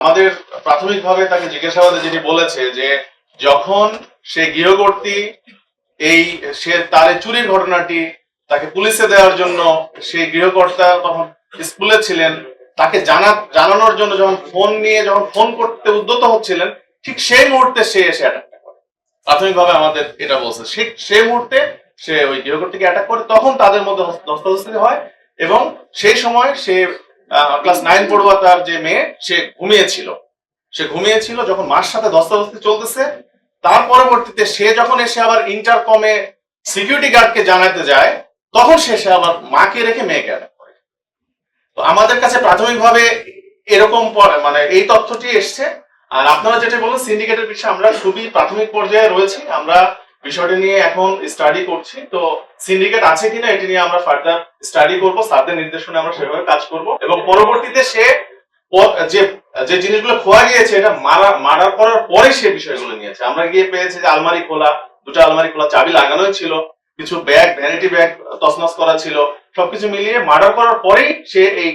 আমাদের প্রাথমিকভাবে তাকে জিজ্ঞাসাবাদে যেটি বলেছে যে যখন সে গৃহকর্ত্রী সে তার চুরির ঘটনাটি তাকে পুলিশে দেওয়ার জন্য সেই গৃহকর্তা তখন স্কুলে ছিলেন, তাকে জানানোর জন্য যখন ফোন করতে উদ্যত হচ্ছিলেন, ঠিক সেই মুহূর্তে সে এসে অ্যাটাক করে। প্রাথমিকভাবে আমাদের এটা বলছে, সেই মুহূর্তে সে ওই গৃহকর্ত্রীকে অ্যাটাক করে। তখন তাদের মধ্যে ধস্তাধস্তি হয় এবং সেই সময় সে ক্লাস 9 পড়ুয়া তার যে মেয়ে সে ঘুমিয়েছিল। যখন মার সাথে ধস্তাধস্তি চলতেছে, তার পরবর্তীতে সে যখন এসে আবার ইন্টারকমে সিকিউরিটি গার্ডকে জানাতে যায়, তখন সে আবার মাকে রেখে মেয়েকে অ্যাটাক করে। তো আমাদের কাছে প্রাথমিকভাবে এরকম মানে এই তথ্যটি এসছে। আর আপনারা যেটা বলেন সিন্ডিকেটের বিষয়ে আমরা খুবই প্রাথমিক পর্যায়ে রয়েছি, আমরা বিষয়টি নিয়ে এখন স্টাডি করছি। তো সিন্ডিকেট আছে কিনা এটি নিয়ে আমরা ফার্দার স্টাডি করব, স্যারদের নির্দেশনে আমরা সেভাবে কাজ করব এবং পরবর্তীতে সে যে জিনিসগুলো খোয়া গিয়েছে এটা মার্ডার করার পরে সে বিষয়গুলো নিয়েছে। আমরা গিয়ে পেয়েছি যে আলমারি খোলা, দুটো আলমারি খোলা, চাবি লাগানোই ছিল, কিছু ব্যাগ, ভ্যানিটি ব্যাগ তছনছ করা ছিল। সবকিছু মিলিয়ে মার্ডার করার পরেই সে এই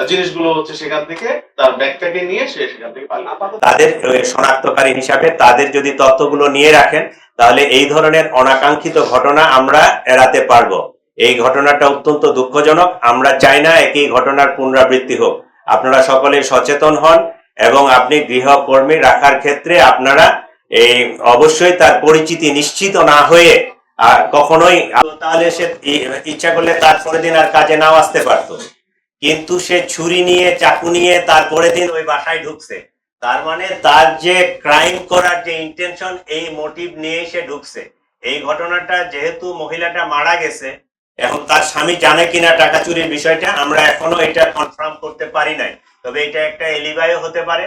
জিনিসগুলো হচ্ছে সেখান থেকে তার ব্যাগটাকে নিয়ে সে সেখান থেকে পালিয়ে। তাদের শনাক্তকারী হিসাবে তাদের যদি তথ্যগুলো নিয়ে রাখেন, তাহলে এই ধরনের অনাকাঙ্ক্ষিত ঘটনা আমরা এড়াতে পারবো। এই ঘটনাটা অত্যন্ত দুঃখজনক, আমরা চাই না একই ঘটনার পুনরাবৃত্তি হোক। আপনারা সকলে সচেতন হন এবং আপনি গৃহকর্মী রাখার ক্ষেত্রে আপনারা এই অবশ্যই তার পরিচিতি নিশ্চিত না হয়ে কখনোই, তাহলে সে ইচ্ছা করলে তার পরের দিন আর কাজে নাও আসতে পারতো, কিন্তু সে ছুরি নিয়ে, চাকু নিয়ে তারপরে দিন ওই বাসায় ঢুকছে। তার মানে তার যে ক্রাইম করার যে ইন্টেনশন, এই মোটিভ নিয়ে সে ঢুকছে। এই ঘটনাটা যেহেতু মহিলাটা মারা গেছে, এখন তার স্বামী জানে কিনা টাকা চুরির বিষয়টা আমরা এখনো এটা কনফার্ম করতে পারি নাই। তবে এটা একটা এলিবাইও হতে পারে।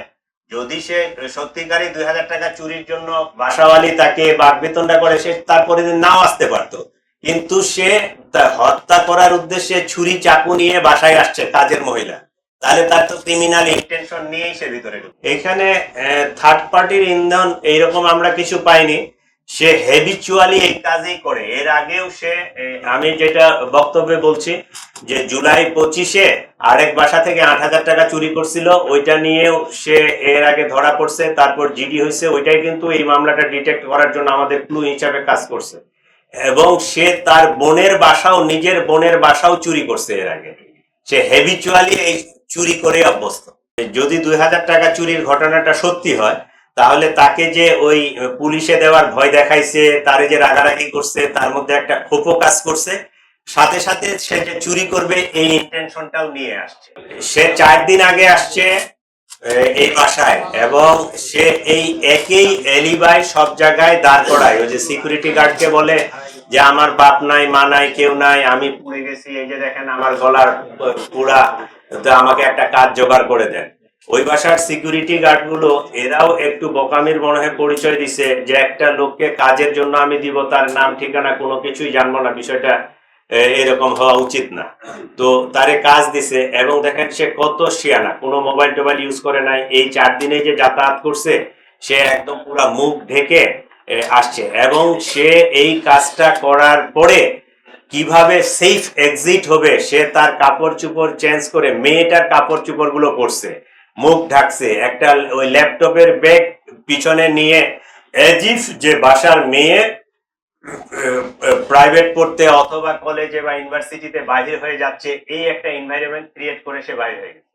যদি সে সত্যিকারই 2000 টাকা চুরির জন্য বাসাওয়ালি তাকে বাগবেতনটা করে, সে তারপরে দিন নাও আসতে পারতো, কিন্তু সে হত্যা করার উদ্দেশ্যে ছুরি চাকু নিয়ে বাসায় আসছে কাজের মহিলা, তাহলে তার তো ক্রিমিনাল ইন্টেনশন নিয়েই সে ভিতরে ঢুকে। এখানে থার্ড পার্টির ইন্ধন এইরকম আমরা কিছু পাইনি। সে হেবিচুয়ালি এই কাজই করে। এর আগেও সে, আমি যেটা বক্তব্যে বলছি যে জুলাই 25-এ আরেক বাসা থেকে 8000 টাকা চুরি করছিল, ওইটা নিয়েও সে এর আগে ধরা পড়ছে, তারপর জিডি হয়েছে। ওইটাই কিন্তু এই মামলাটা ডিটেক্ট করার জন্য আমাদের ক্লু হিসাবে কাজ করছে। এবং সে তার নিজের বোনের বাসাও চুরি করছে এর আগে। সে হেবিচুয়ালি এই চুরি করে অভ্যস্ত। যদি 2000 টাকা চুরির ঘটনাটা সত্যি হয়, তাহলে তাকে যে ওই পুলিশে দেওয়ার ভয় দেখাইছে, তারে যে রাগারাগি করছে, তার মধ্যে একটা ক্ষোভ কাজ করছে, সাথে সাথে সে যে চুরি করবে এই ইন্টেনশনটাও নিয়ে আসছে। সে 4 দিন আগে আসছে এই বাসায় এবং সে এই একই এলিবাই সব জায়গায় দাঁড় করায়। ওই যে সিকিউরিটি গার্ডকে বলে যে আমার বাপ নাই, মা নাই, কেউ নাই, আমি পুড়ে গেছি, এই যে দেখেন আমার গলার পুড়া, তো আমাকে একটা কাজ জোগাড় করে দেন। ওই বাসার সিকিউরিটি গার্ড গুলো এরাও একটু বোকামির মনে হয় পরিচয় দিছে যে একটা লোককে কাজের জন্য আমি দিব, তার নাম ঠিকানা কোনো কিছুই জানবো না, বিষয়টা এরকম হওয়া উচিত না। তো তারে কাজ দিছে এবং দেখেন সে কত শিয়ানা, কোনো মোবাইল টোবাইল ইউজ করে নাই। এই 4 দিনে যে যাতায়াত করছে, সে একদম পুরো মুখ ঢেকে আসছে এবং সে এই কাজটা করার পরে কিভাবে সেফ এক্সিট হবে, সে তার কাপড় চোপড় চেঞ্জ করে মেয়েটার কাপড় চোপড় গুলো পরছে, মুখ ঢাকছে, একটা ওই ল্যাপটপের ব্যাগ পিছনে নিয়ে এজিফ যে বাসার মেয়ে প্রাইভেট পড়তে অথবা কলেজে বা ইউনিভার্সিটিতে বাইরে হয়ে যাচ্ছে, এই একটা এনভায়রনমেন্ট ক্রিয়েট করে সে বাইরে হয়ে গেছে।